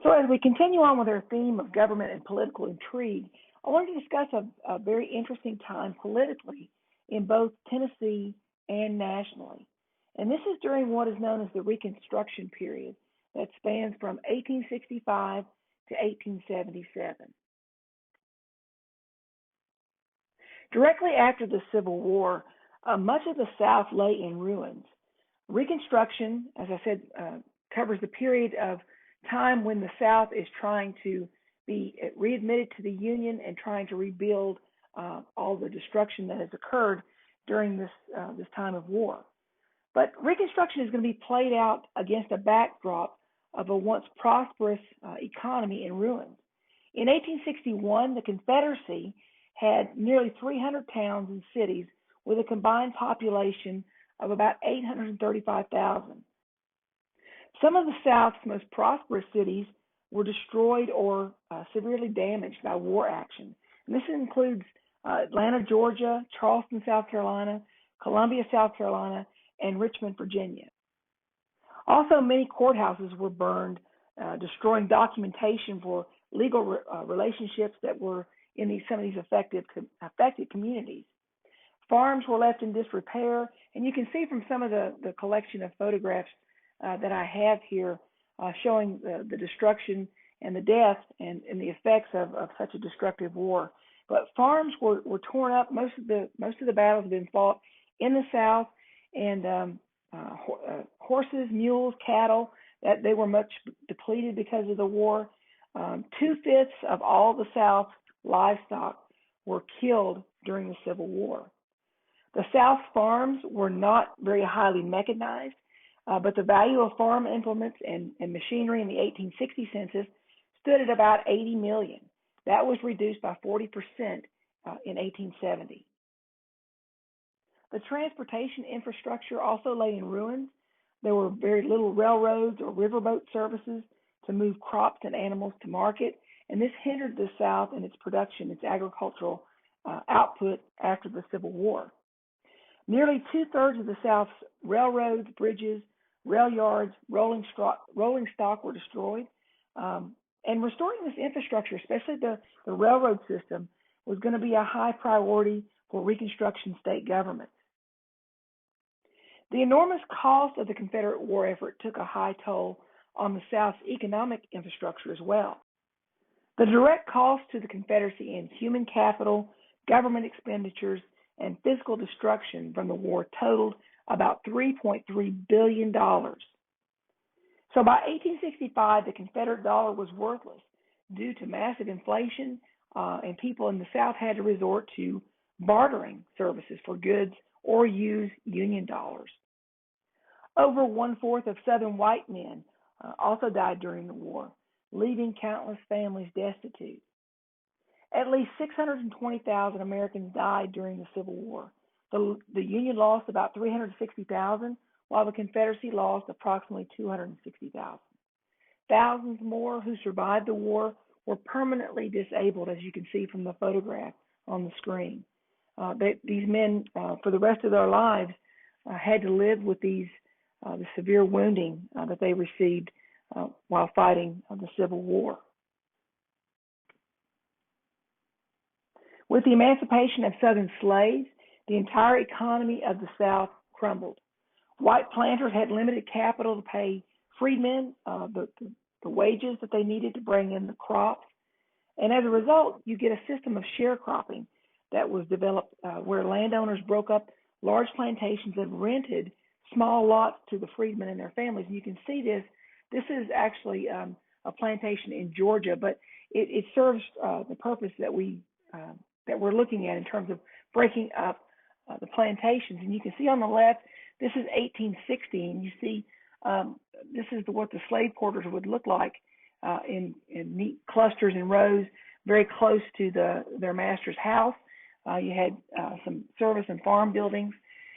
So, as we continue on with our theme of government and political intrigue, I want to discuss a very interesting time politically in both Tennessee and nationally. And this is during what is known as the Reconstruction period that spans from 1865 to 1877. Directly after the Civil War, much of the South lay in ruins. Reconstruction, as I said, covers the period of time when the South is trying to be readmitted to the Union and trying to rebuild all the destruction that has occurred during this time of war. But Reconstruction is going to be played out against a backdrop of a once prosperous economy in ruins. In 1861, the Confederacy had nearly 300 towns and cities with a combined population of about 835,000. Some of the South's most prosperous cities were destroyed or severely damaged by war action. And this includes Atlanta, Georgia, Charleston, South Carolina, Columbia, South Carolina, and Richmond, Virginia. Also, many courthouses were burned, destroying documentation for legal relationships that were in some of these affected communities. Farms were left in disrepair, and you can see from some of the collection of photographs that I have here showing the destruction and the death and the effects of such a destructive war. But farms were torn up. Most of the battles have been fought in the South, and horses, mules, cattle, that they were much depleted because of the war. 2/5 of all the South's livestock were killed during the Civil War. The South's farms were not very highly mechanized, but the value of farm implements and machinery in the 1860 census stood at about 80 million. That was reduced by 40% in 1870. The transportation infrastructure also lay in ruins. There were very little railroads or riverboat services to move crops and animals to market, and this hindered the South in its production, its agricultural output after the Civil War. Nearly 2/3 of the South's railroads, bridges, rail yards, rolling stock were destroyed. And restoring this infrastructure, especially the railroad system, was going to be a high priority for Reconstruction state governments. The enormous cost of the Confederate war effort took a high toll on the South's economic infrastructure as well. The direct cost to the Confederacy in human capital, government expenditures, and physical destruction from the war totaled about $3.3 billion. So by 1865, the Confederate dollar was worthless due to massive inflation, and people in the South had to resort to bartering services for goods or use Union dollars. Over 1/4 of Southern white men also died during the war, leaving countless families destitute. At least 620,000 Americans died during the Civil War. The Union lost about 360,000, while the Confederacy lost approximately 260,000. Thousands more who survived the war were permanently disabled, as you can see from the photograph on the screen. These men, for the rest of their lives, had to live with the severe wounding that they received while fighting the Civil War. With the emancipation of Southern slaves, the entire economy of the South crumbled. White planters had limited capital to pay freedmen the wages that they needed to bring in the crops. And as a result, you get a system of sharecropping that was developed where landowners broke up large plantations and rented small lots to the freedmen and their families. And you can see this. This is actually a plantation in Georgia, but it serves the purpose that we're looking at in terms of breaking up the plantations. And you can see on the left, this is 1860, and you see this is what the slave quarters would look like in neat clusters and rows very close to their master's house. You had some service and farm buildings.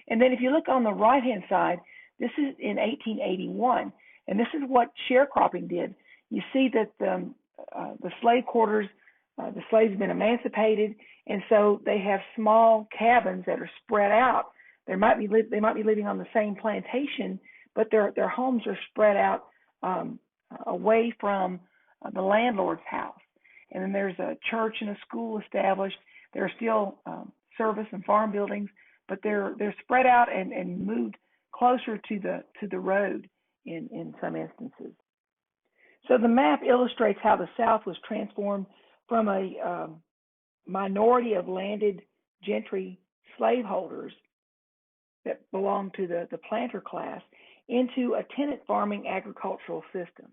And then if you look on the right-hand side, this is in 1881, and this is what sharecropping did. You see that the slave quarters, the slaves have been emancipated, and so they have small cabins that are spread out. They might be living on the same plantation, but their homes are spread out away from the landlord's house. And then there's a church and a school established. There are still service and farm buildings, but they're spread out and moved closer to the road in some instances. So the map illustrates how the South was transformed from a minority of landed gentry slaveholders that belonged to the planter class into a tenant farming agricultural system.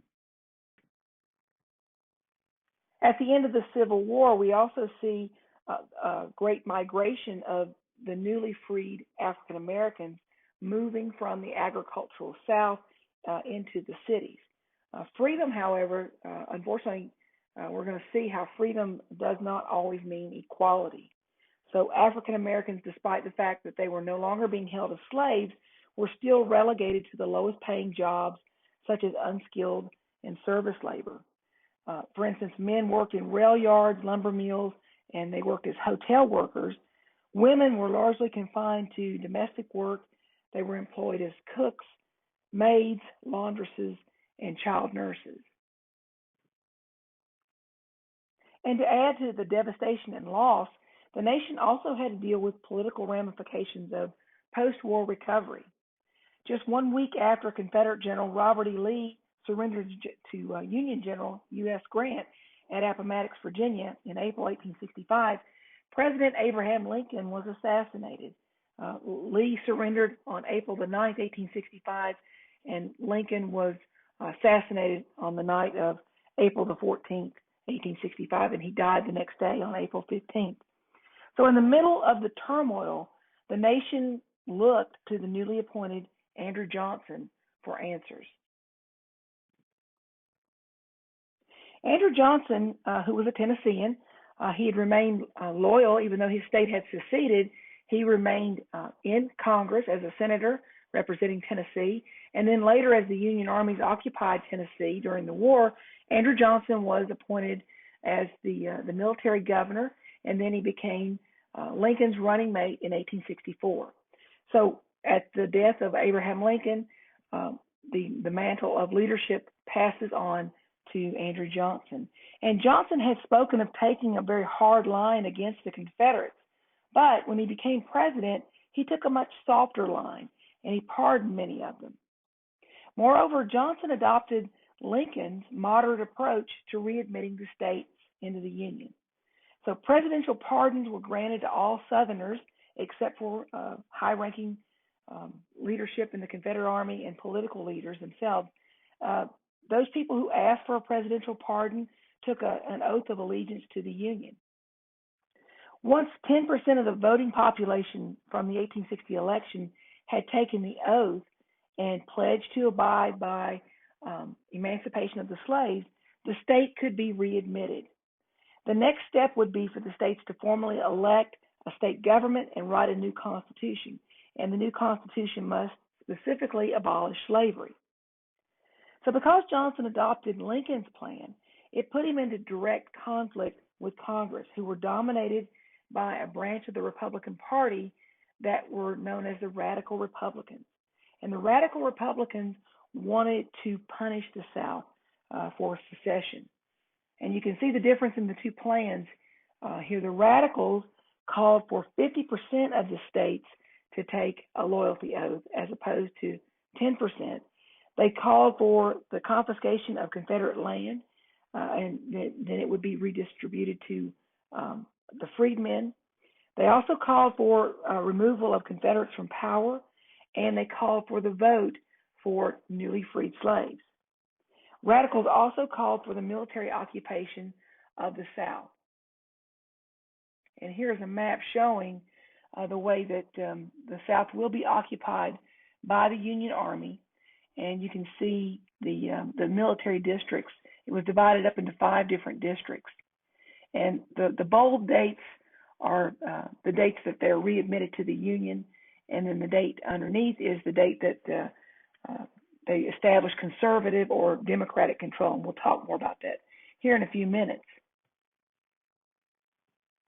At the end of the Civil War, we also see a great migration of the newly freed African Americans moving from the agricultural South into the cities. Freedom, however, unfortunately, we're going to see how freedom does not always mean equality. So African Americans, despite the fact that they were no longer being held as slaves, were still relegated to the lowest paying jobs, such as unskilled and service labor. For instance, men worked in rail yards, lumber mills, and they worked as hotel workers. Women were largely confined to domestic work. They were employed as cooks, maids, laundresses, and child nurses. And to add to the devastation and loss, the nation also had to deal with political ramifications of post-war recovery. Just 1 week after Confederate General Robert E. Lee surrendered to Union General U.S. Grant at Appomattox, Virginia in April 1865, President Abraham Lincoln was assassinated. Lee surrendered on April the 9th, 1865, and Lincoln was assassinated on the night of April the 14th, 1865, and he died the next day on April 15th. So in the middle of the turmoil, the nation looked to the newly appointed Andrew Johnson for answers. Andrew Johnson, who was a Tennessean, he had remained loyal even though his state had seceded. He remained in Congress as a senator representing Tennessee, and then later as the Union armies occupied Tennessee during the war, Andrew Johnson was appointed as the military governor, and then he became Lincoln's running mate in 1864. So at the death of Abraham Lincoln, the mantle of leadership passes on to Andrew Johnson. And Johnson had spoken of taking a very hard line against the Confederates, but when he became president, he took a much softer line, and he pardoned many of them. Moreover, Johnson adopted Lincoln's moderate approach to readmitting the states into the Union. So presidential pardons were granted to all Southerners except for high-ranking leadership in the Confederate Army and political leaders themselves. Those people who asked for a presidential pardon took an oath of allegiance to the Union. Once 10% of the voting population from the 1860 election had taken the oath and pledged to abide by emancipation of the slaves, the state could be readmitted. The next step would be for the states to formally elect a state government and write a new constitution, and the new constitution must specifically abolish slavery. So because Johnson adopted Lincoln's plan, it put him into direct conflict with Congress, who were dominated by a branch of the Republican Party that were known as the Radical Republicans. And the Radical Republicans wanted to punish the South for secession. And you can see the difference in the two plans here. The Radicals called for 50% of the states to take a loyalty oath as opposed to 10%. They called for the confiscation of Confederate land, and then it would be redistributed to the freedmen. They also called for removal of Confederates from power, and they called for the vote for newly freed slaves. Radicals also called for the military occupation of the South. And here's a map showing the way that the South will be occupied by the Union Army. And you can see the military districts. It was divided up into 5 different districts. And the bold dates are the dates that they're readmitted to the Union. And then the date underneath is the date that they establish conservative or democratic control. And we'll talk more about that here in a few minutes.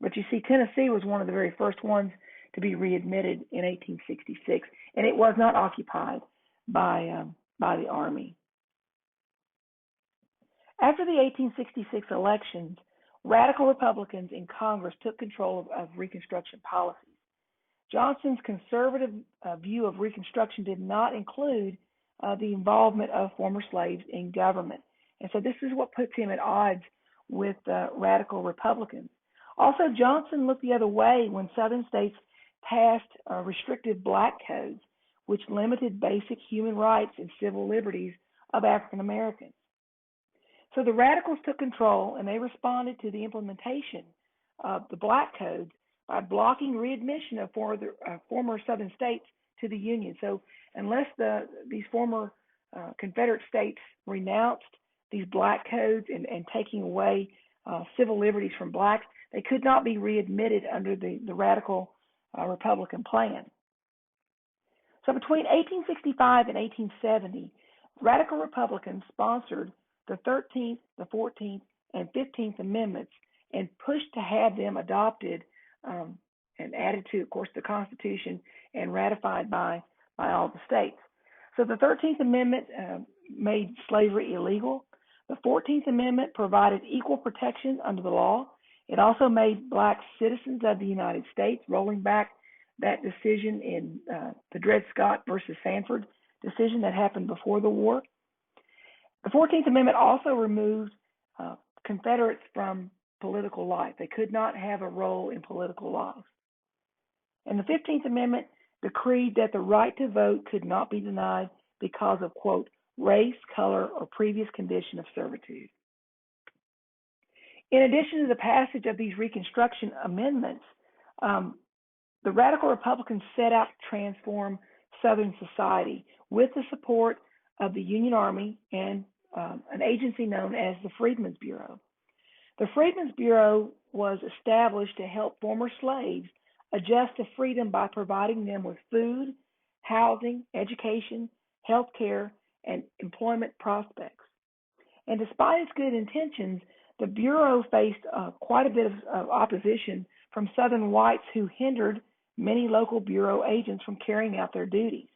But you see, Tennessee was one of the very first ones to be readmitted in 1866, and it was not occupied by the Army. After the 1866 elections, radical Republicans in Congress took control of Reconstruction policies. Johnson's conservative view of Reconstruction did not include the involvement of former slaves in government. And so this is what puts him at odds with radical Republicans. Also, Johnson looked the other way when Southern states passed restrictive black codes, which limited basic human rights and civil liberties of African Americans. So the radicals took control, and they responded to the implementation of the black codes by blocking readmission of former Southern states to the Union. So unless these former Confederate states renounced these black codes and taking away civil liberties from blacks, they could not be readmitted under the radical Republican plan. So between 1865 and 1870, radical Republicans sponsored the 13th, the 14th, and 15th Amendments and pushed to have them adopted and added to, of course, the Constitution and ratified by all the states. So the 13th Amendment made slavery illegal. The 14th Amendment provided equal protection under the law. It also made blacks citizens of the United States, rolling back that decision in the Dred Scott versus Sanford decision that happened before the war. The 14th Amendment also removed Confederates from political life. They could not have a role in political life. And the 15th Amendment decreed that the right to vote could not be denied because of, quote, race, color, or previous condition of servitude. In addition to the passage of these Reconstruction amendments, the radical Republicans set out to transform Southern society with the support of the Union Army and an agency known as the Freedmen's Bureau. The Freedmen's Bureau was established to help former slaves adjust to freedom by providing them with food, housing, education, health care, and employment prospects. And despite its good intentions, the Bureau faced quite a bit of opposition from Southern whites who hindered many local Bureau agents from carrying out their duties.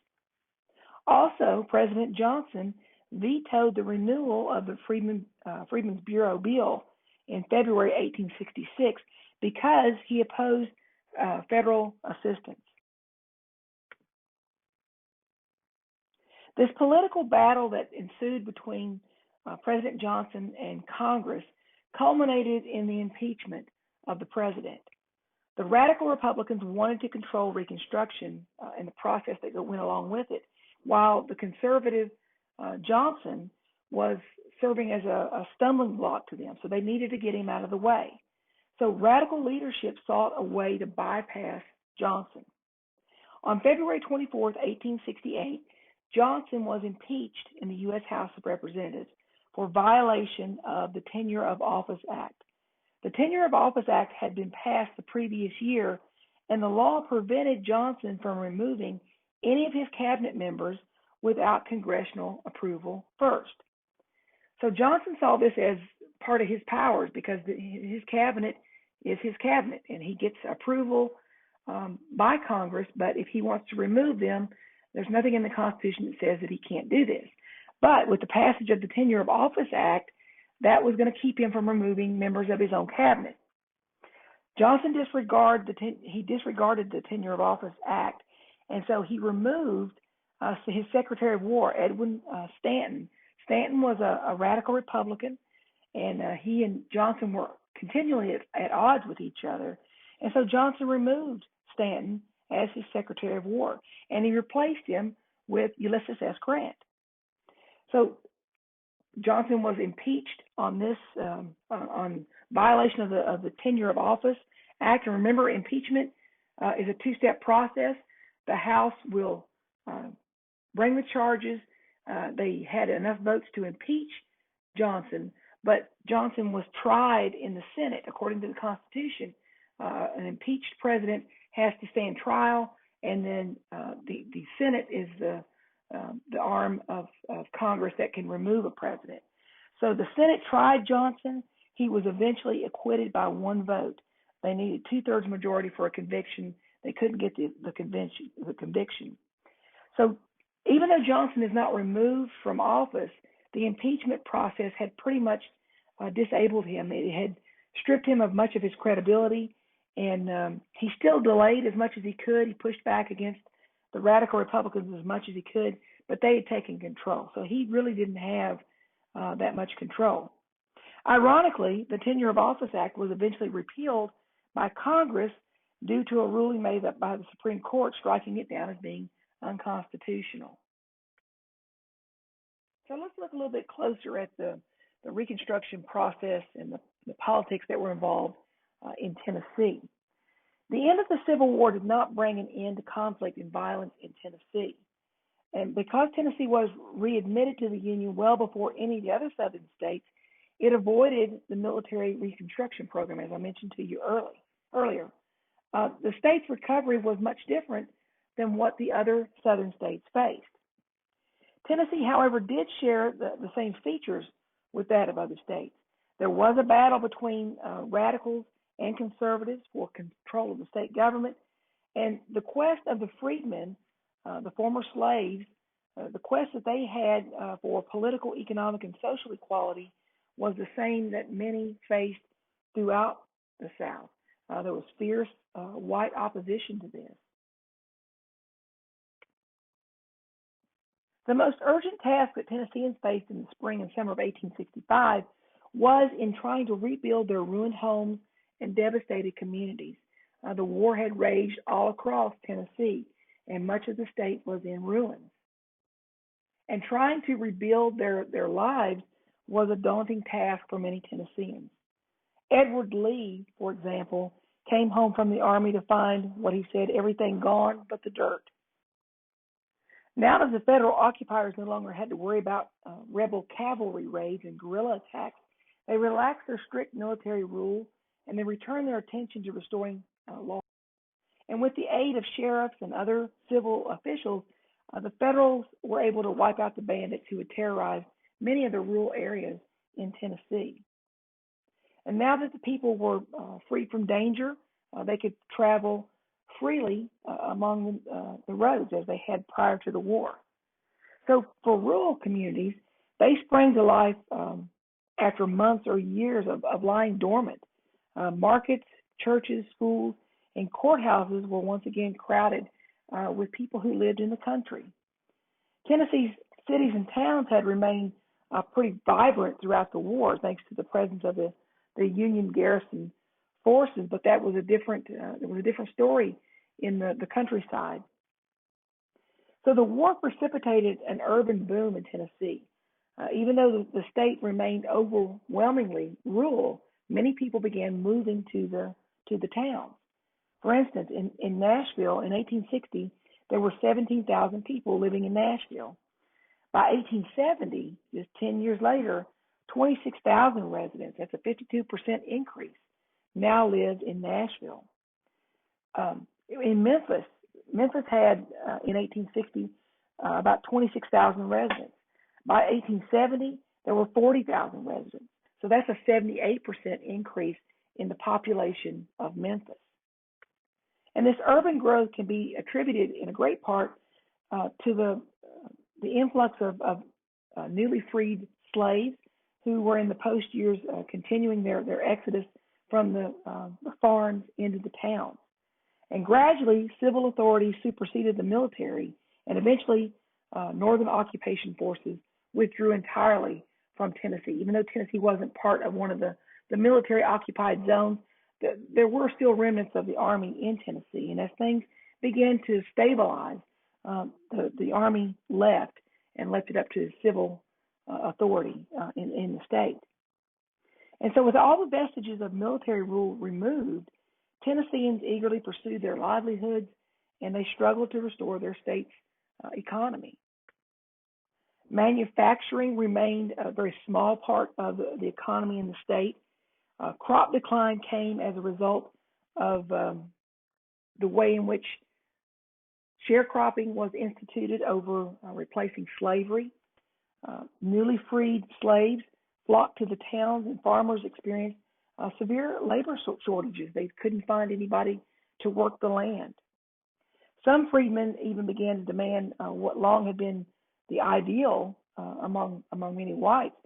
Also, President Johnson vetoed the renewal of the Freedmen's Bureau bill in February 1866 because he opposed federal assistance. This political battle that ensued between President Johnson and Congress culminated in the impeachment of the president. The radical Republicans wanted to control Reconstruction and the process that went along with it, while the conservative Johnson was serving as a stumbling block to them, so they needed to get him out of the way. So radical leadership sought a way to bypass Johnson. On February 24, 1868, Johnson was impeached in the U.S. House of Representatives for violation of the Tenure of Office Act. The Tenure of Office Act had been passed the previous year, and the law prevented Johnson from removing any of his cabinet members without congressional approval first. So Johnson saw this as part of his powers because his cabinet is his cabinet, and he gets approval by Congress, but if he wants to remove them, there's nothing in the Constitution that says that he can't do this. But with the passage of the Tenure of Office Act, that was going to keep him from removing members of his own cabinet. Johnson disregarded the Tenure of Office Act, and so he removed his Secretary of War, Edwin Stanton. Stanton was a radical Republican, and he and Johnson were continually at odds with each other. And so Johnson removed Stanton as his Secretary of War, and he replaced him with Ulysses S. Grant. So Johnson was impeached on this on violation of the Tenure of Office Act. And remember, impeachment is a two-step process. The House will bring the charges. They had enough votes to impeach Johnson, but Johnson was tried in the Senate. According to the Constitution, an impeached president has to stand trial, and then the Senate is the arm of Congress that can remove a president. So the Senate tried Johnson. He was eventually acquitted by one vote. They needed 2/3 majority for a conviction. They couldn't get the conviction. So even though Johnson is not removed from office, the impeachment process had pretty much disabled him. It had stripped him of much of his credibility, and he still delayed as much as he could. He pushed back against the radical Republicans as much as he could, but they had taken control. So he really didn't have that much control. Ironically, the Tenure of Office Act was eventually repealed by Congress due to a ruling made by the Supreme Court striking it down as being unconstitutional. So let's look a little bit closer at the Reconstruction process and the politics that were involved in Tennessee. The end of the Civil War did not bring an end to conflict and violence in Tennessee. And because Tennessee was readmitted to the Union well before any of the other southern states, it avoided the military Reconstruction program, as I mentioned to you earlier. The state's recovery was much different than what the other southern states faced. Tennessee, however, did share the same features with that of other states. There was a battle between radicals and conservatives for control of the state government, and the quest of the freedmen, the former slaves, the quest that they had for political, economic, and social equality was the same that many faced throughout the South. There was fierce white opposition to this. The most urgent task that Tennesseans faced in the spring and summer of 1865 was in trying to rebuild their ruined homes and devastated communities. The war had raged all across Tennessee, and much of the state was in ruins. And trying to rebuild their lives was a daunting task for many Tennesseans. Edward Lee, for example, came home from the army to find what he said, everything gone but the dirt. Now that the federal occupiers no longer had to worry about rebel cavalry raids and guerrilla attacks, they relaxed their strict military rule and they returned their attention to restoring law. And with the aid of sheriffs and other civil officials, the Federals were able to wipe out the bandits who had terrorized many of the rural areas in Tennessee. And now that the people were free from danger, they could travel freely among the roads as they had prior to the war. So for rural communities, they sprang to life after months or years of lying dormant. Markets, churches, schools, and courthouses were once again crowded with people who lived in the country. Tennessee's cities and towns had remained pretty vibrant throughout the war thanks to the presence of the Union garrison forces, but that was a different story in the countryside. So the war precipitated an urban boom in Tennessee. Even though the state remained overwhelmingly rural, many people began moving to the towns. For instance, in Nashville in 1860, there were 17,000 people living in Nashville. By 1870, just 10 years later, 26,000 residents, that's a 52% increase, now lived in Nashville. In Memphis had, in 1860, about 26,000 residents. By 1870, there were 40,000 residents. So that's a 78% increase in the population of Memphis. And this urban growth can be attributed in a great part to the influx of newly freed slaves who were in the post years continuing their exodus from the farms into the towns. And gradually, civil authorities superseded the military, and eventually Northern occupation forces withdrew entirely from Tennessee. Even though Tennessee wasn't part of one of the military occupied zones, there were still remnants of the Army in Tennessee. And as things began to stabilize, the Army left and left it up to civil authority in the state. And so with all the vestiges of military rule removed, Tennesseans eagerly pursued their livelihoods, and they struggled to restore their state's economy. Manufacturing remained a very small part of the economy in the state. Crop decline came as a result of the way in which sharecropping was instituted over replacing slavery. Newly freed slaves flocked to the towns, and farmers experienced severe labor shortages. They couldn't find anybody to work the land. Some freedmen even began to demand what long had been the ideal among many whites.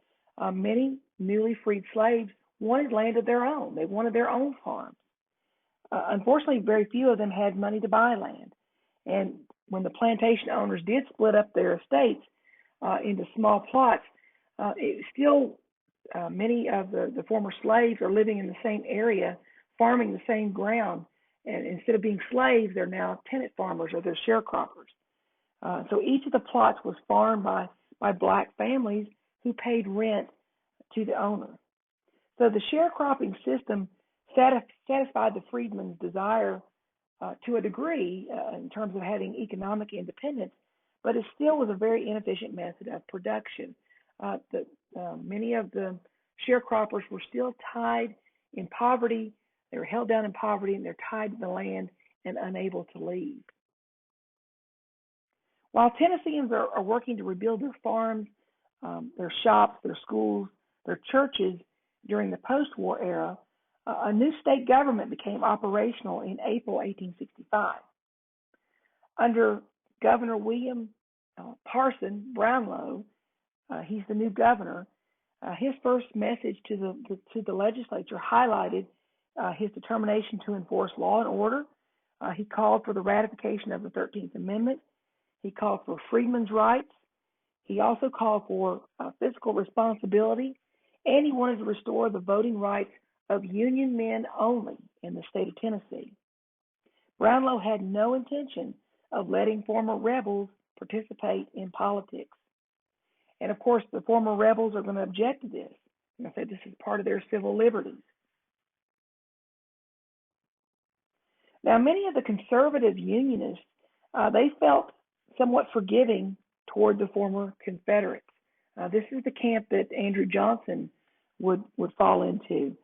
Many newly freed slaves wanted land of their own. They wanted their own farms. Unfortunately, very few of them had money to buy land. And when the plantation owners did split up their estates into small plots, it still many of the former slaves are living in the same area, farming the same ground. And instead of being slaves, they're now tenant farmers or they're sharecroppers. So each of the plots was farmed by black families who paid rent to the owner. So the sharecropping system satisfied the freedmen's desire to a degree in terms of having economic independence, but it still was a very inefficient method of production. Many of the sharecroppers were still tied in poverty. They were held down in poverty, and they're tied to the land and unable to leave. While Tennesseans are working to rebuild their farms, their shops, their schools, their churches during the post-war era, a new state government became operational in April 1865. Under Governor William Parson Brownlow, he's the new governor. His first message to the legislature highlighted his determination to enforce law and order. He called for the ratification of the 13th Amendment. He called for freedmen's rights. He also called for fiscal responsibility, and he wanted to restore the voting rights of Union men only in the state of Tennessee. Brownlow had no intention of letting former rebels participate in politics. And of course, the former rebels are going to object to this. And I said this is part of their civil liberties. Now, many of the conservative Unionists, they felt somewhat forgiving toward the former Confederates. This is the camp that Andrew Johnson would fall into.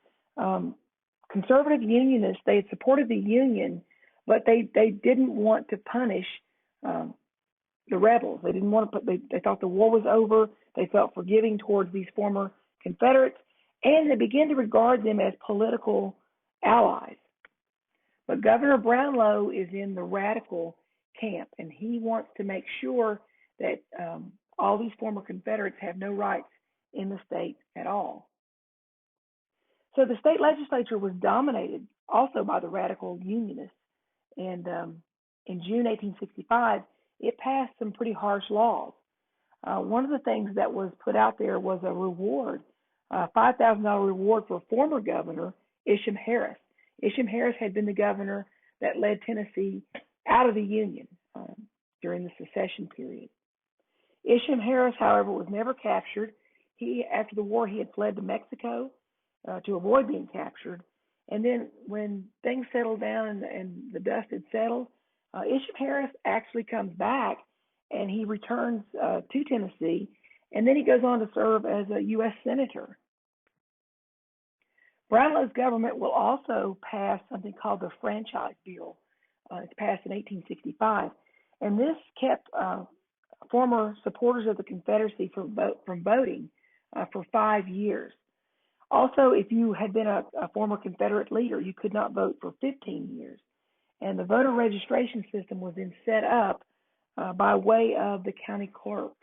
Conservative Unionists, they had supported the Union, but they didn't want to punish the rebels. They didn't want to they thought the war was over. They felt forgiving towards these former Confederates, and they began to regard them as political allies. But Governor Brownlow is in the radical camp, and he wants to make sure that all these former Confederates have no rights in the state at all. So the state legislature was dominated also by the radical Unionists, and in June 1865, it passed some pretty harsh laws. One of the things that was put out there was a reward, a $5,000 reward for former governor Isham Harris. Isham Harris had been the governor that led Tennessee out of the Union during the secession period. Isham Harris, however, was never captured. After the war, he had fled to Mexico to avoid being captured. And then when things settled down and the dust had settled, Isham Harris actually comes back and he returns to Tennessee, and then he goes on to serve as a U.S. Senator. Brownlow's government will also pass something called the Franchise Bill. It's passed in 1865, and this kept former supporters of the Confederacy from voting for 5 years. Also, if you had been a former Confederate leader, you could not vote for 15 years. And the voter registration system was then set up by way of the county clerks.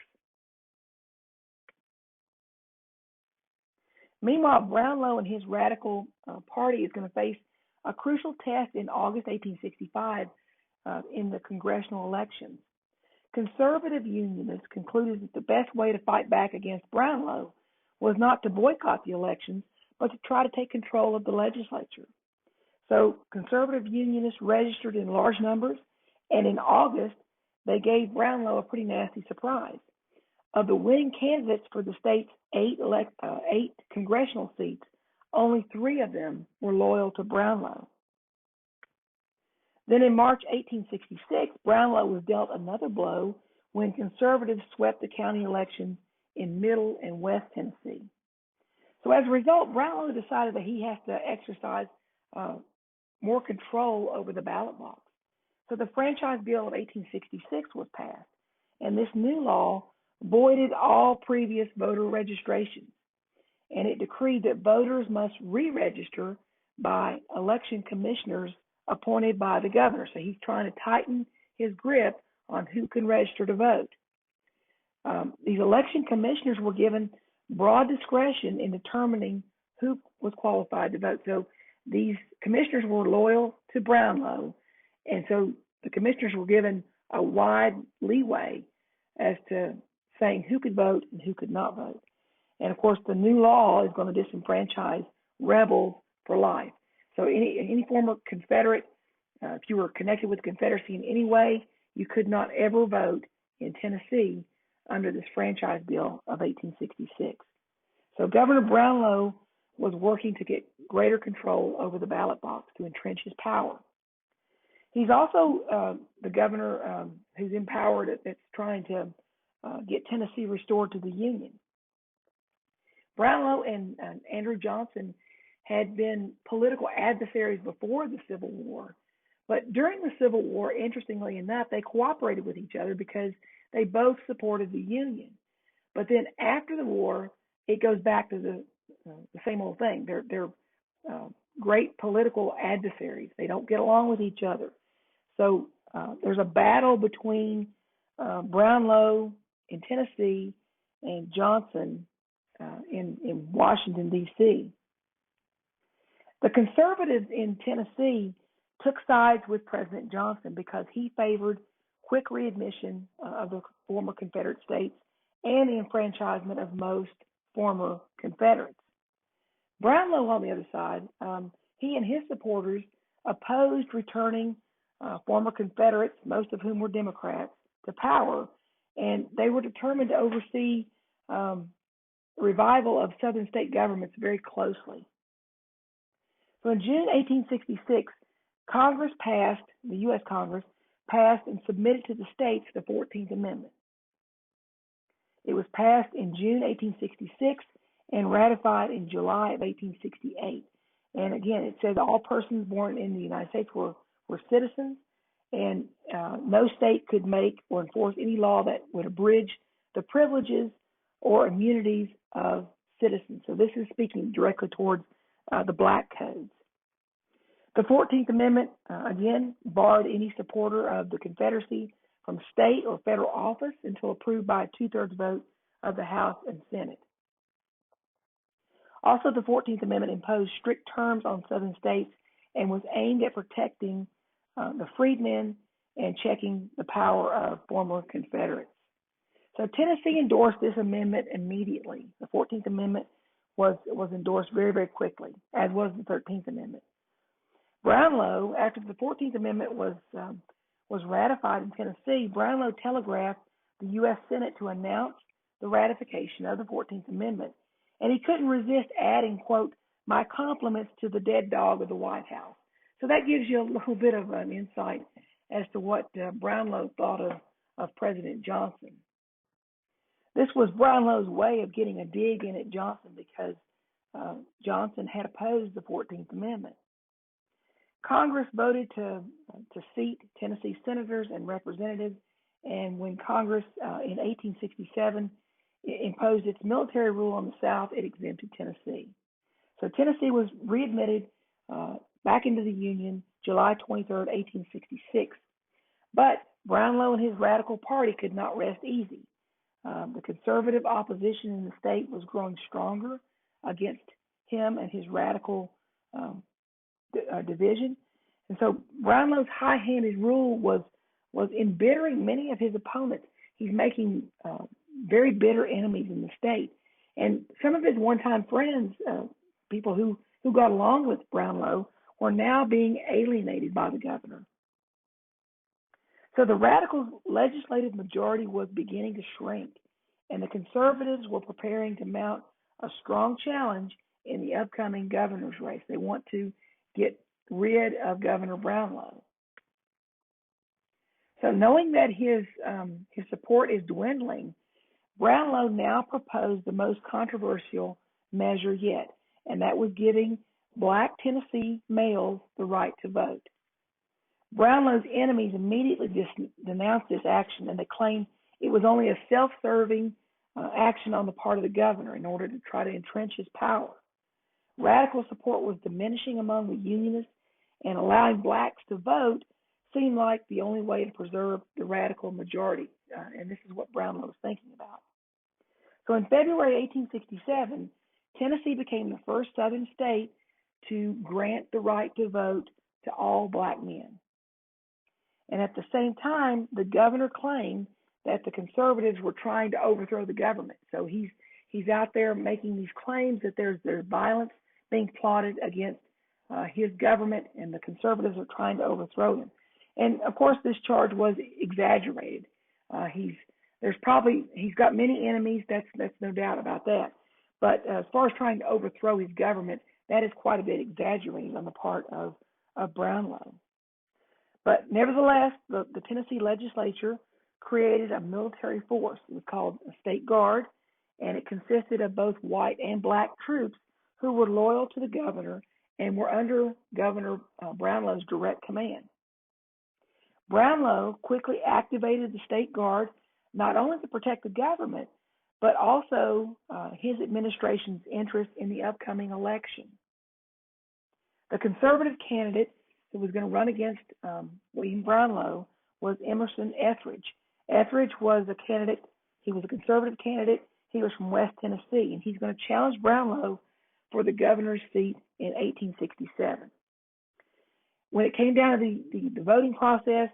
Meanwhile, Brownlow and his radical party is going to face a crucial test in August 1865 in the congressional elections. Conservative Unionists concluded that the best way to fight back against Brownlow was not to boycott the elections, but to try to take control of the legislature. So conservative Unionists registered in large numbers, and in August, they gave Brownlow a pretty nasty surprise. Of the winning candidates for the state's eight congressional seats, only 3 of them were loyal to Brownlow. Then in March 1866, Brownlow was dealt another blow when conservatives swept the county elections in Middle and West Tennessee. So as a result, Brownlow decided that he has to exercise more control over the ballot box. So the Franchise Bill of 1866 was passed, and this new law voided all previous voter registrations, and it decreed that voters must re-register by election commissioners appointed by the governor. So he's trying to tighten his grip on who can register to vote. These election commissioners were given broad discretion in determining who was qualified to vote. So these commissioners were loyal to Brownlow, and so the commissioners were given a wide leeway as to saying who could vote and who could not vote. And of course, the new law is going to disenfranchise rebels for life. So any former Confederate, if you were connected with the Confederacy in any way, you could not ever vote in Tennessee under this franchise bill of 1866. So Governor Brownlow was working to get greater control over the ballot box to entrench his power. He's also the governor who's empowered that's trying to get Tennessee restored to the Union. Brownlow and Andrew Johnson had been political adversaries before the Civil War, but during the Civil War, interestingly enough, they cooperated with each other because they both supported the Union. But then after the war, it goes back to the same old thing. They're great political adversaries. They don't get along with each other. So there's a battle between Brownlow in Tennessee and Johnson in Washington, D.C. The conservatives in Tennessee took sides with President Johnson because he favored quick readmission of the former Confederate states and the enfranchisement of most former Confederates. Brownlow, on the other side, he and his supporters opposed returning former Confederates, most of whom were Democrats, to power, and they were determined to oversee revival of Southern state governments very closely. So in June 1866, the U.S. Congress passed and submitted to the states the 14th Amendment. It was passed in June 1866 and ratified in July of 1868. And again, it says all persons born in the United States were citizens, and no state could make or enforce any law that would abridge the privileges or immunities of citizens. So this is speaking directly towards the black codes. The 14th Amendment, again, barred any supporter of the Confederacy from state or federal office until approved by a two-thirds vote of the House and Senate. Also, the 14th Amendment imposed strict terms on Southern states and was aimed at protecting the freedmen and checking the power of former Confederates. So Tennessee endorsed this amendment immediately. The 14th Amendment was endorsed very, very quickly, as was the 13th Amendment. Brownlow, after the 14th Amendment was ratified in Tennessee, Brownlow telegraphed the U.S. Senate to announce the ratification of the 14th Amendment, and he couldn't resist adding, quote, "my compliments to the dead dog of the White House." So that gives you a little bit of an insight as to what Brownlow thought of President Johnson. This was Brownlow's way of getting a dig in at Johnson because Johnson had opposed the 14th Amendment. Congress voted to seat Tennessee senators and representatives, and when Congress in 1867 imposed its military rule on the South, it exempted Tennessee. So Tennessee was readmitted back into the Union July 23rd, 1866. But Brownlow and his radical party could not rest easy. The conservative opposition in the state was growing stronger against him and his radical division. And so Brownlow's high-handed rule was embittering many of his opponents. He's making very bitter enemies in the state. And some of his one-time friends, people who got along with Brownlow, were now being alienated by the governor. So the radical legislative majority was beginning to shrink, and the conservatives were preparing to mount a strong challenge in the upcoming governor's race. They want to get rid of Governor Brownlow. So knowing that his support is dwindling, Brownlow now proposed the most controversial measure yet, and that was giving black Tennessee males the right to vote. Brownlow's enemies immediately denounced this action, and they claimed it was only a self-serving action on the part of the governor in order to try to entrench his power. Radical support was diminishing among the Unionists, and allowing blacks to vote seemed like the only way to preserve the radical majority, and this is what Brownlow was thinking about. So in February 1867, Tennessee became the first Southern state to grant the right to vote to all black men. And at the same time, the governor claimed that the conservatives were trying to overthrow the government. So he's out there making these claims that there's violence being plotted against his government, and the conservatives are trying to overthrow him. And of course, this charge was exaggerated. He's got many enemies. That's no doubt about that. But as far as trying to overthrow his government, that is quite a bit exaggerated on the part of Brownlow. But nevertheless, the Tennessee legislature created a military force. It was called a state guard, and it consisted of both white and black troops who were loyal to the governor and were under Governor Brownlow's direct command. Brownlow quickly activated the state guard not only to protect the government, but also his administration's interest in the upcoming election. The conservative candidate who was going to run against William Brownlow was Emerson Etheridge. Etheridge was a candidate. He was a conservative candidate. He was from West Tennessee, and he's going to challenge Brownlow for the governor's seat in 1867. When it came down to the voting process,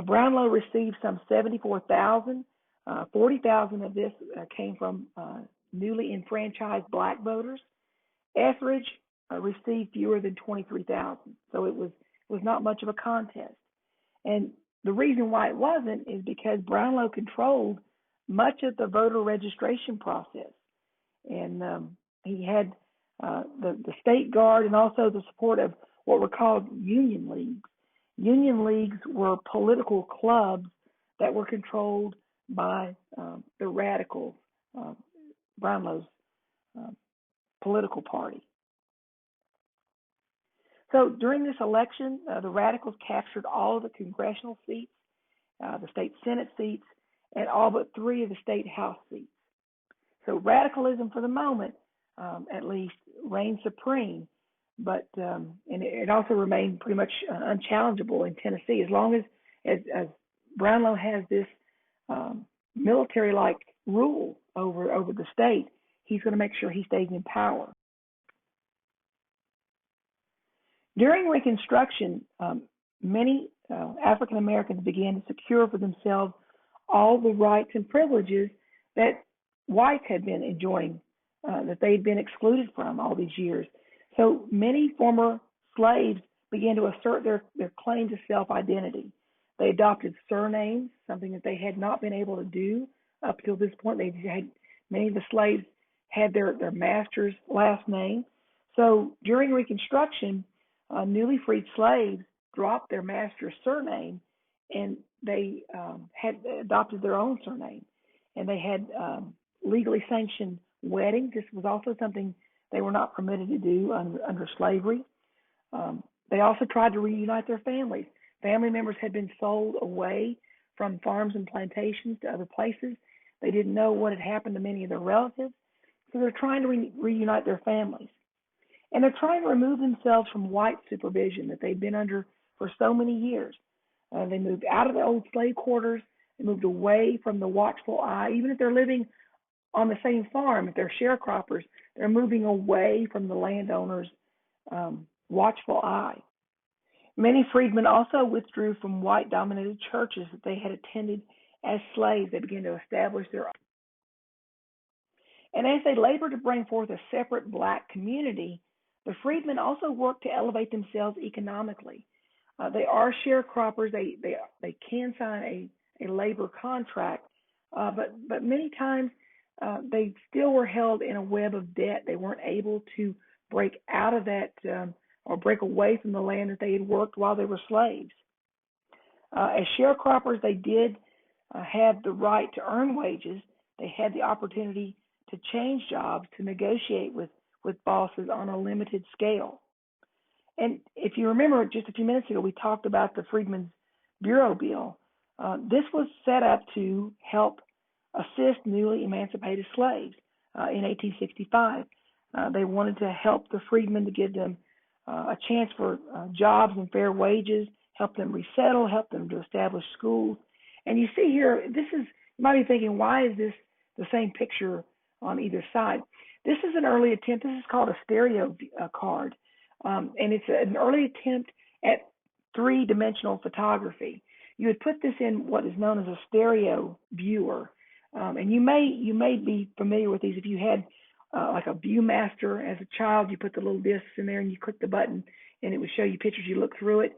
Brownlow received some 74,000. 40,000 of this came from newly enfranchised black voters. Etheridge received fewer than 23,000, so it was not much of a contest. And the reason why it wasn't is because Brownlow controlled much of the voter registration process, and he had the state guard and also the support of what were called union leagues. Union leagues were political clubs that were controlled by the radicals, Brownlow's political party. So during this election, the radicals captured all of the congressional seats, the state Senate seats, and all but 3 of the state House seats. So radicalism, for the moment, at least, reigned supreme, but and it also remained pretty much unchallengeable in Tennessee as long as Brownlow has this military-like rule over the state. He's going to make sure he stays in power. During Reconstruction, many African Americans began to secure for themselves all the rights and privileges that whites had been enjoying, that they'd been excluded from all these years. So many former slaves began to assert their claim to self-identity. They adopted surnames, something that they had not been able to do up till this point. Many of the slaves had their master's last name. So during Reconstruction, newly freed slaves dropped their master's surname, and they had adopted their own surname. And they had legally sanctioned weddings. This was also something they were not permitted to do under slavery. They also tried to reunite their families. Family members had been sold away from farms and plantations to other places. They didn't know what had happened to many of their relatives, so they're trying to reunite their families. And they're trying to remove themselves from white supervision that they've been under for so many years. They moved out of the old slave quarters. They moved away from the watchful eye. Even if they're living on the same farm, if they're sharecroppers, they're moving away from the landowner's watchful eye. Many freedmen also withdrew from white-dominated churches that they had attended as slaves. They began to establish their own. And as they labored to bring forth a separate black community, the freedmen also worked to elevate themselves economically. They are sharecroppers. They can sign a labor contract, but many times they still were held in a web of debt. They weren't able to break out of that or break away from the land that they had worked while they were slaves. As sharecroppers, they did have the right to earn wages. They had the opportunity to change jobs, to negotiate with bosses on a limited scale. And if you remember, just a few minutes ago, we talked about the Freedmen's Bureau Bill. This was set up to help assist newly emancipated slaves in 1865. They wanted to help the freedmen, to give them a chance for jobs and fair wages, help them resettle, help them to establish schools. And you see here, you might be thinking, why is this the same picture on either side? This is an early attempt. This is called a stereo card. And it's an early attempt at three-dimensional photography. You would put this in what is known as a stereo viewer. And you may be familiar with these. If you had like a Viewmaster as a child, you put the little discs in there and you click the button and it would show you pictures. You look through it.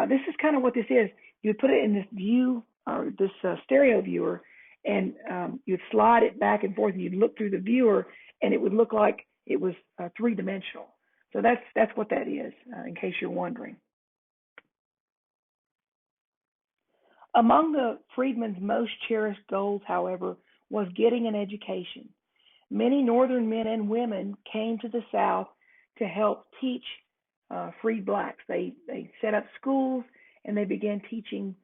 This is kind of what this is. You would put it in this view or this stereo viewer, and you'd slide it back and forth, and you'd look through the viewer, and it would look like it was three-dimensional. So that's what that is, in case you're wondering. Among the freedmen's most cherished goals, however, was getting an education. Many Northern men and women came to the South to help teach freed blacks. They set up schools and they began teaching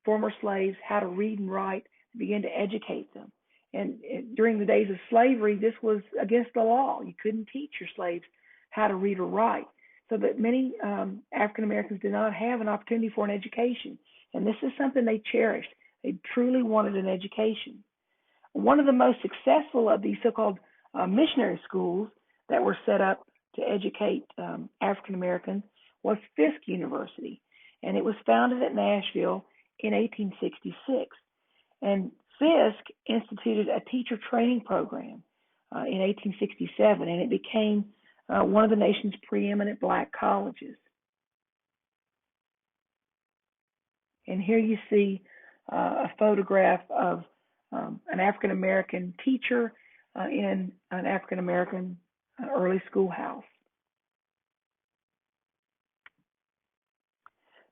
former slaves how to read and write, began to educate them. And during the days of slavery, this was against the law. You couldn't teach your slaves how to read or write. So that many African Americans did not have an opportunity for an education. And this is something they cherished. They truly wanted an education. One of the most successful of these so-called missionary schools that were set up to educate African Americans was Fisk University, and it was founded at Nashville in 1866. And Fisk instituted a teacher training program in 1867, and it became one of the nation's preeminent black colleges. And here you see a photograph of an African American teacher in an African American early schoolhouse.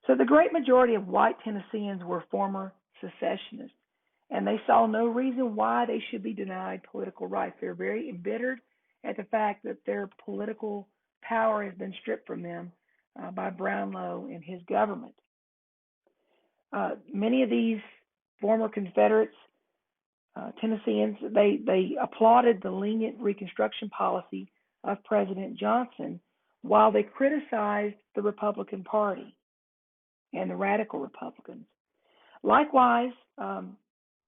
So the great majority of white Tennesseans were former secessionists, and they saw no reason why they should be denied political rights. They're very embittered at the fact that their political power has been stripped from them by Brownlow and his government. Many of these former Confederates, Tennesseans, they applauded the lenient Reconstruction policy of President Johnson, while they criticized the Republican Party and the radical Republicans. Likewise,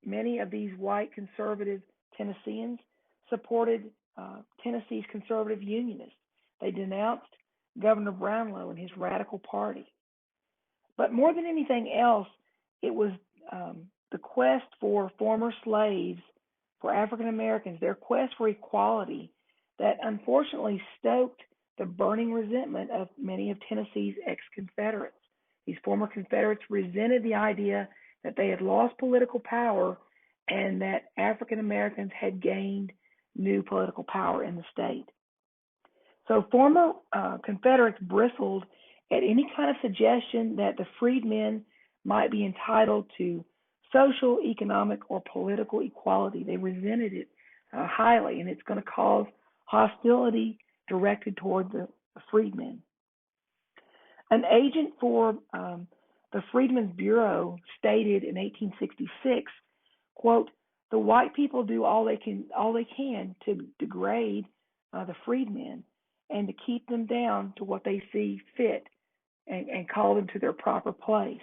many of these white conservative Tennesseans supported Tennessee's conservative Unionists. They denounced Governor Brownlow and his radical party. But more than anything else, it was the quest for former slaves, for African Americans, their quest for equality, that unfortunately stoked the burning resentment of many of Tennessee's ex-Confederates. These former Confederates resented the idea that they had lost political power and that African Americans had gained new political power in the state. So former Confederates bristled at any kind of suggestion that the freedmen might be entitled to social, economic, or political equality. They resented it highly, and it's going to cause hostility directed toward the freedmen. An agent for the Freedmen's Bureau stated in 1866, quote, "The white people do all they can to degrade the freedmen and to keep them down to what they see fit and call them to their proper place."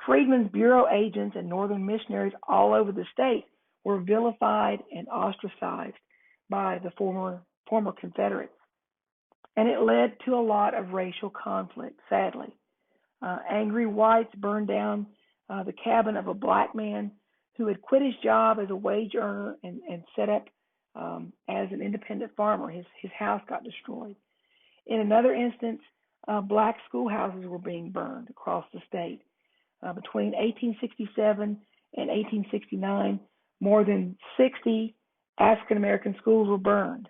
Freedmen's Bureau agents and Northern missionaries all over the state were vilified and ostracized by the former Confederates. And it led to a lot of racial conflict, sadly. Angry whites burned down the cabin of a black man who had quit his job as a wage earner and set up as an independent farmer. His house got destroyed. In another instance, black schoolhouses were being burned across the state. Between 1867 and 1869, more than 60 African American schools were burned.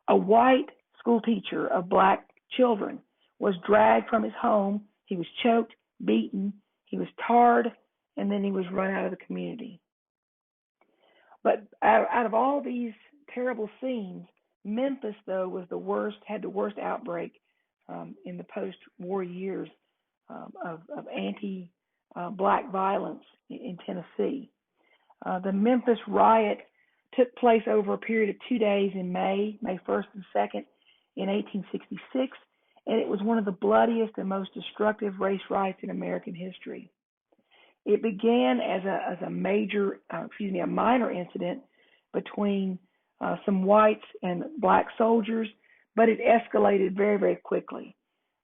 A white school teacher of black children was dragged from his home. He was choked, beaten, he was tarred, and then he was run out of the community. But out of all these terrible scenes, Memphis, though, had the worst outbreak in the post-war years of anti-black violence in Tennessee. The Memphis riot took place over a period of 2 days in May 1st and 2nd in 1866, and it was one of the bloodiest and most destructive race riots in American history. It began as a minor incident between some whites and black soldiers, but it escalated very, very quickly.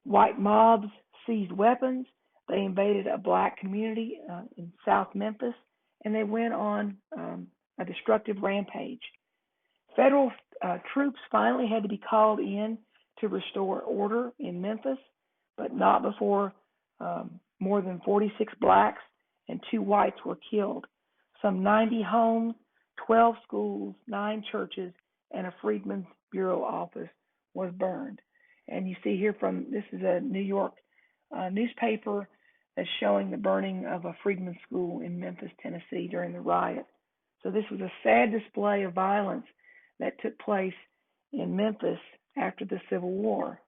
White mobs seized weapons. They invaded a black community in South Memphis, and they went on a destructive rampage. Federal troops finally had to be called in to restore order in Memphis, but not before more than 46 blacks and 2 whites were killed. Some 90 homes, 12 schools, 9 churches, and a Freedmen's Bureau office was burned. And you see here this is a New York newspaper that's showing the burning of a Freedmen's School in Memphis, Tennessee during the riot. So this was a sad display of violence that took place in Memphis after the Civil War.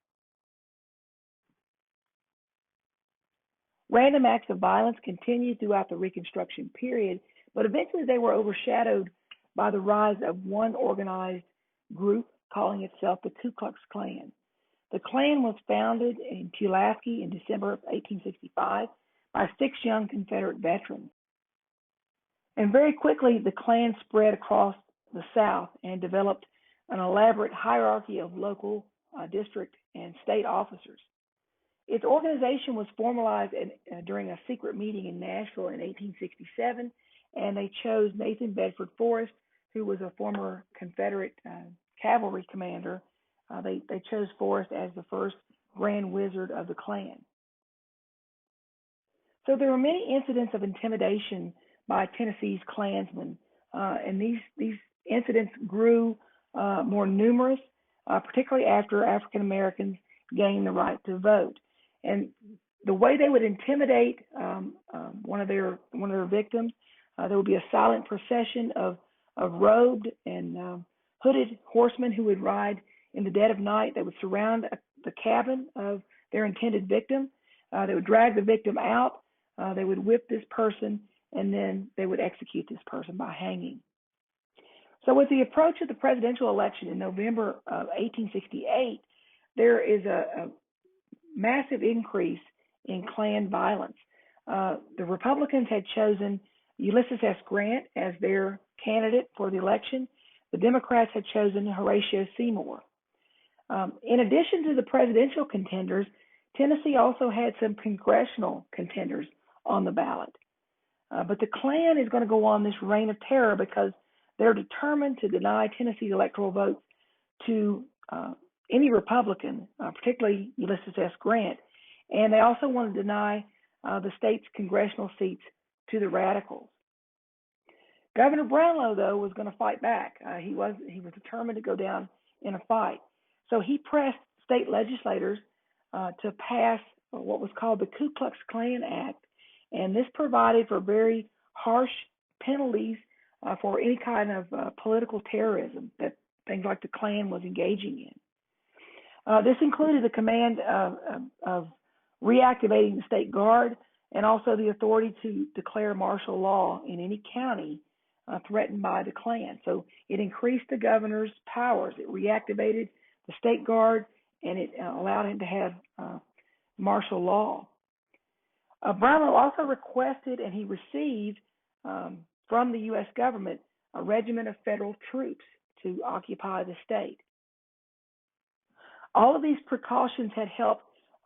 Random acts of violence continued throughout the Reconstruction period, but eventually they were overshadowed by the rise of one organized group calling itself the Ku Klux Klan. The Klan was founded in Pulaski in December of 1865 by 6 young Confederate veterans. And very quickly, the Klan spread across the South and developed an elaborate hierarchy of local, district, and state officers. Its organization was formalized during a secret meeting in Nashville in 1867, and they chose Nathan Bedford Forrest, who was a former Confederate cavalry commander. They chose Forrest as the first Grand Wizard of the Klan. So there were many incidents of intimidation by Tennessee's Klansmen, and these incidents grew more numerous, particularly after African Americans gained the right to vote. And the way they would intimidate one of their victims, there would be a silent procession of robed and hooded horsemen who would ride in the dead of night. They would surround the cabin of their intended victim. They would drag the victim out. They would whip this person, and then they would execute this person by hanging. So with the approach of the presidential election in November of 1868, there is a massive increase in Klan violence. The Republicans had chosen Ulysses S. Grant as their candidate for the election. The Democrats had chosen Horatio Seymour. In addition to the presidential contenders, Tennessee also had some congressional contenders on the ballot. But the Klan is going to go on this reign of terror because they're determined to deny Tennessee's electoral votes to any Republican, particularly Ulysses S. Grant, and they also want to deny the state's congressional seats to the radicals. Governor Brownlow, though, was going to fight back. He was determined to go down in a fight. So he pressed state legislators to pass what was called the Ku Klux Klan Act, and this provided for very harsh penalties for any kind of political terrorism that things like the Klan was engaging in. This included the command of reactivating the state guard and also the authority to declare martial law in any county threatened by the Klan. So it increased the governor's powers. It reactivated the state guard, and it allowed him to have martial law. Brownlow also requested, and he received from the U.S. government, a regiment of federal troops to occupy the state. All of these precautions had helped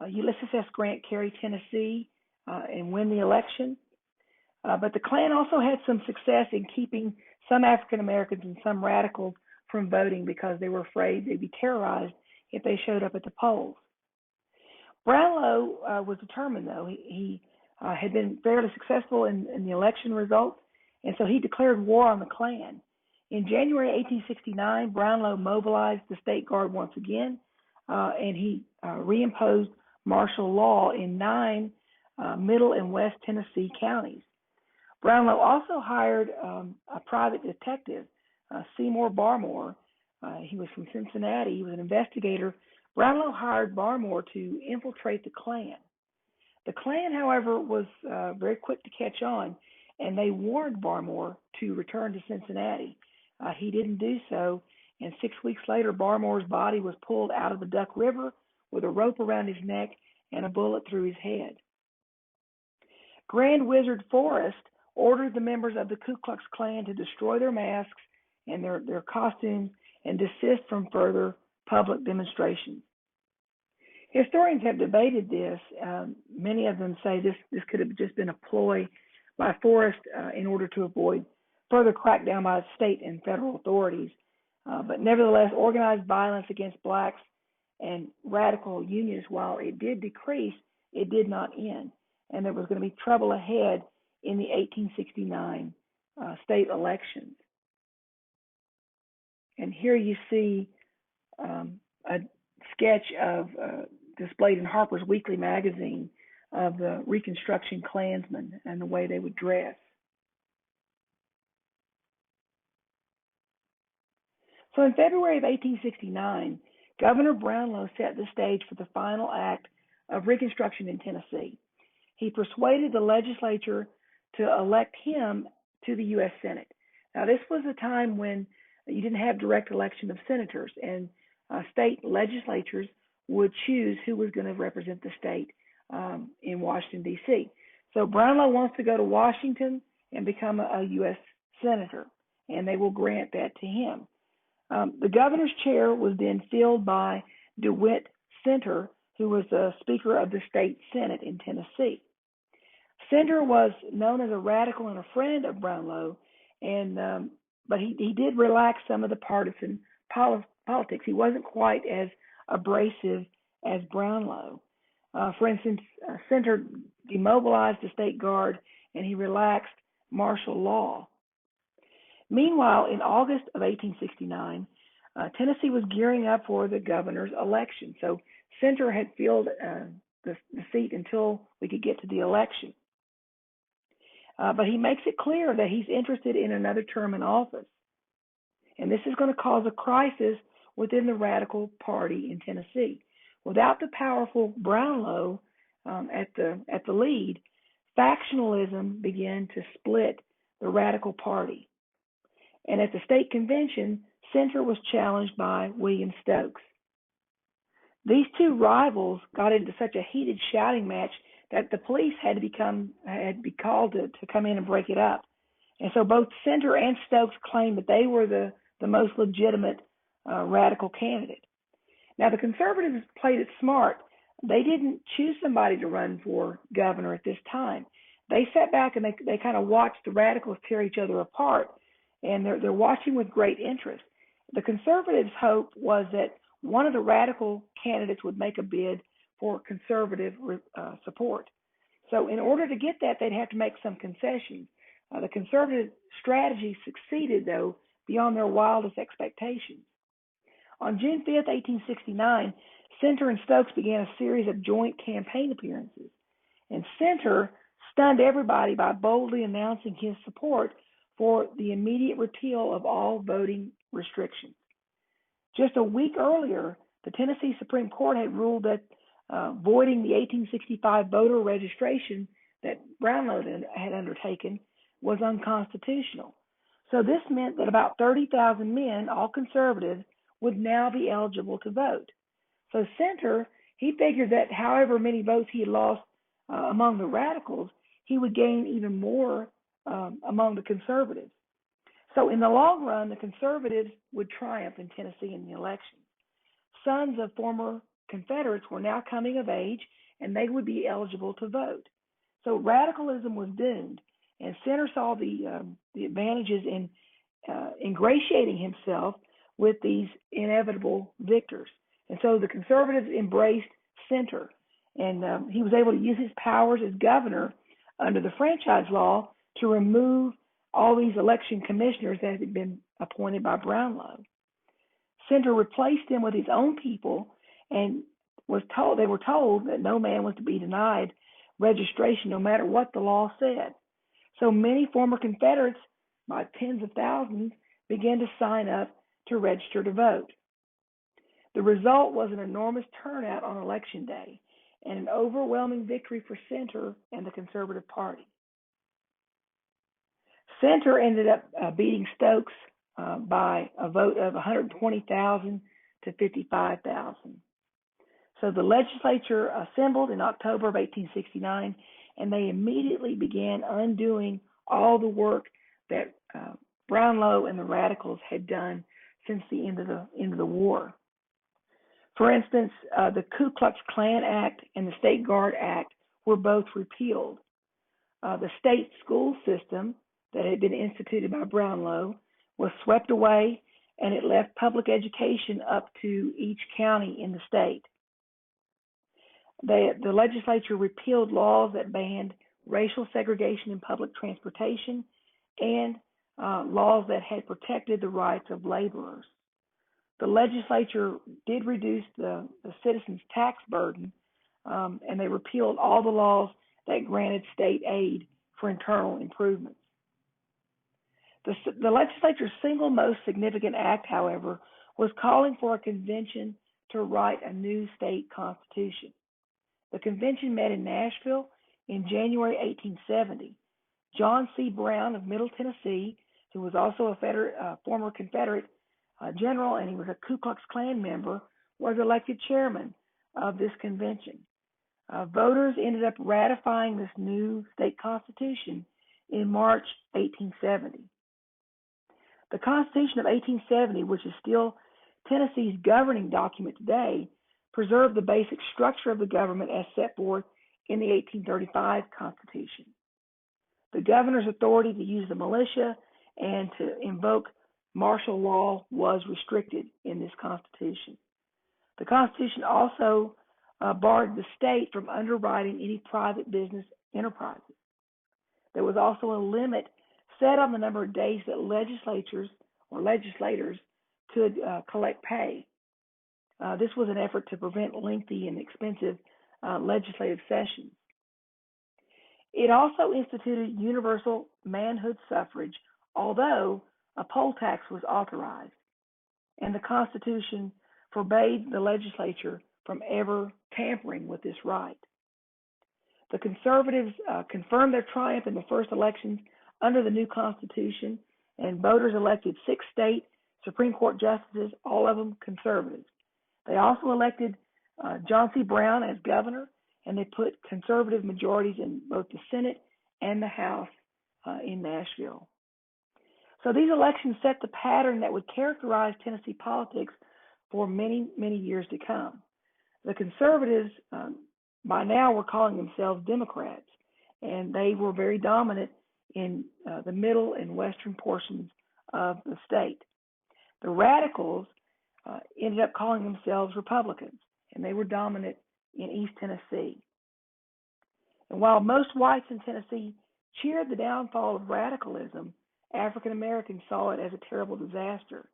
Ulysses S. Grant carry Tennessee and win the election. But the Klan also had some success in keeping some African Americans and some radicals from voting because they were afraid they'd be terrorized if they showed up at the polls. Brownlow was determined, though. He had been fairly successful in the election results, and so he declared war on the Klan. In January 1869, Brownlow mobilized the state guard once again, and he reimposed martial law in 9 middle and west Tennessee counties. Brownlow also hired a private detective, Seymour Barmore. He was from Cincinnati. He was an investigator. Brownlow hired Barmore to infiltrate the Klan. The Klan, however, was very quick to catch on, and they warned Barmore to return to Cincinnati. He didn't do so, and 6 weeks later, Barmore's body was pulled out of the Duck River with a rope around his neck and a bullet through his head. Grand Wizard Forrest ordered the members of the Ku Klux Klan to destroy their masks and their costumes and desist from further public demonstrations. Historians have debated this. Many of them say this could have just been a ploy by Forrest in order to avoid further crackdown by state and federal authorities. But nevertheless, organized violence against blacks and radical unionists, while it did decrease, it did not end. And there was going to be trouble ahead in the 1869 state elections. And here you see a sketch of displayed in Harper's Weekly magazine of the Reconstruction Klansmen and the way they would dress. So in February of 1869, Governor Brownlow set the stage for the final act of Reconstruction in Tennessee. He persuaded the legislature to elect him to the U.S. Senate. Now, this was a time when you didn't have direct election of senators, and state legislatures would choose who was going to represent the state in Washington, D.C. So Brownlow wants to go to Washington and become a U.S. senator, and they will grant that to him. The governor's chair was then filled by DeWitt Center, who was the Speaker of the State Senate in Tennessee. Center was known as a radical and a friend of Brownlow, and but he did relax some of the partisan politics. He wasn't quite as abrasive as Brownlow. For instance, Center demobilized the state guard and he relaxed martial law. Meanwhile, in August of 1869, Tennessee was gearing up for the governor's election. So Center had filled the seat until we could get to the election. But he makes it clear that he's interested in another term in office. And this is going to cause a crisis within the radical party in Tennessee. Without the powerful Brownlow at the lead, factionalism began to split the radical party. And at the state convention, Center was challenged by William Stokes. These two rivals got into such a heated shouting match that the police had to be called to come in and break it up. And so both Center and Stokes claimed that they were the most legitimate radical candidate. Now, the conservatives played it smart. They didn't choose somebody to run for governor at this time. They sat back and they kind of watched the radicals tear each other apart, and they're watching with great interest. The conservatives' hope was that one of the radical candidates would make a bid for conservative support. So in order to get that, they'd have to make some concessions. The conservative strategy succeeded, though, beyond their wildest expectations. On June 5th, 1869, Center and Stokes began a series of joint campaign appearances. And Center stunned everybody by boldly announcing his support for the immediate repeal of all voting restrictions. Just a week earlier, the Tennessee Supreme Court had ruled that voiding the 1865 voter registration that Brownlow had undertaken was unconstitutional. So this meant that about 30,000 men, all conservative, would now be eligible to vote. So Center, he figured that however many votes he had lost among the radicals, he would gain even more among the conservatives. So in the long run, the conservatives would triumph in Tennessee in the election. Sons of former Confederates were now coming of age, and they would be eligible to vote. So radicalism was doomed, and Center saw the advantages in ingratiating himself with these inevitable victors. And so the conservatives embraced Center, and he was able to use his powers as governor under the franchise law to remove all these election commissioners that had been appointed by Brownlow. Center replaced him with his own people, and they were told that no man was to be denied registration no matter what the law said. So many former Confederates, by tens of thousands, began to sign up to register to vote. The result was an enormous turnout on Election Day and an overwhelming victory for Center and the Conservative Party. Center ended up beating Stokes by a vote of 120,000 to 55,000. So the legislature assembled in October of 1869, and they immediately began undoing all the work that Brownlow and the Radicals had done since the end of the war. For instance, the Ku Klux Klan Act and the State Guard Act were both repealed. The state school system that had been instituted by Brownlow was swept away, and it left public education up to each county in the state. The legislature repealed laws that banned racial segregation in public transportation and laws that had protected the rights of laborers. The legislature did reduce the citizens' tax burden, and they repealed all the laws that granted state aid for internal improvements. The legislature's single most significant act, however, was calling for a convention to write a new state constitution. The convention met in Nashville in January 1870. John C. Brown of Middle Tennessee, who was also a former Confederate general, and he was a Ku Klux Klan member, was elected chairman of this convention. Voters ended up ratifying this new state constitution in March 1870. The Constitution of 1870, which is still Tennessee's governing document today, preserved the basic structure of the government as set forth in the 1835 Constitution. The governor's authority to use the militia and to invoke martial law was restricted in this Constitution. The Constitution also barred the state from underwriting any private business enterprises. There was also a limit set on the number of days that legislators could collect pay. This was an effort to prevent lengthy and expensive legislative sessions. It also instituted universal manhood suffrage, although a poll tax was authorized, and the Constitution forbade the legislature from ever tampering with this right. The conservatives confirmed their triumph in the first elections under the new Constitution, and voters elected 6 state Supreme Court justices, all of them conservatives. They also elected John C. Brown as governor, and they put conservative majorities in both the Senate and the House in Nashville. So these elections set the pattern that would characterize Tennessee politics for many, many years to come. The conservatives, by now, were calling themselves Democrats, and they were very dominant in the middle and western portions of the state. The radicals ended up calling themselves Republicans, and they were dominant in East Tennessee. And while most whites in Tennessee cheered the downfall of radicalism, African Americans saw it as a terrible disaster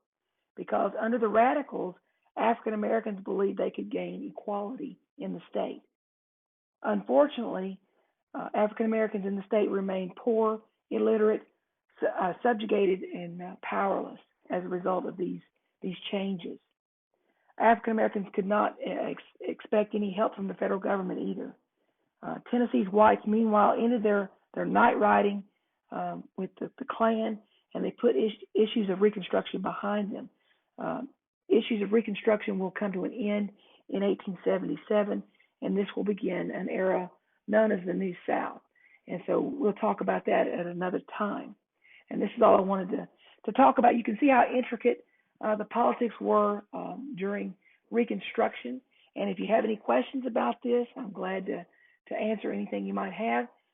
because under the radicals, African Americans believed they could gain equality in the state. Unfortunately, African Americans in the state remained poor, illiterate, subjugated, and powerless as a result of these changes. African Americans could not expect any help from the federal government either. Tennessee's whites, meanwhile, ended their night riding with the Klan, and they put issues of Reconstruction behind them. Issues of Reconstruction will come to an end in 1877, and this will begin an era known as the New South. And so we'll talk about that at another time. And this is all I wanted to talk about. You can see how intricate the politics were during Reconstruction. And if you have any questions about this, I'm glad to answer anything you might have.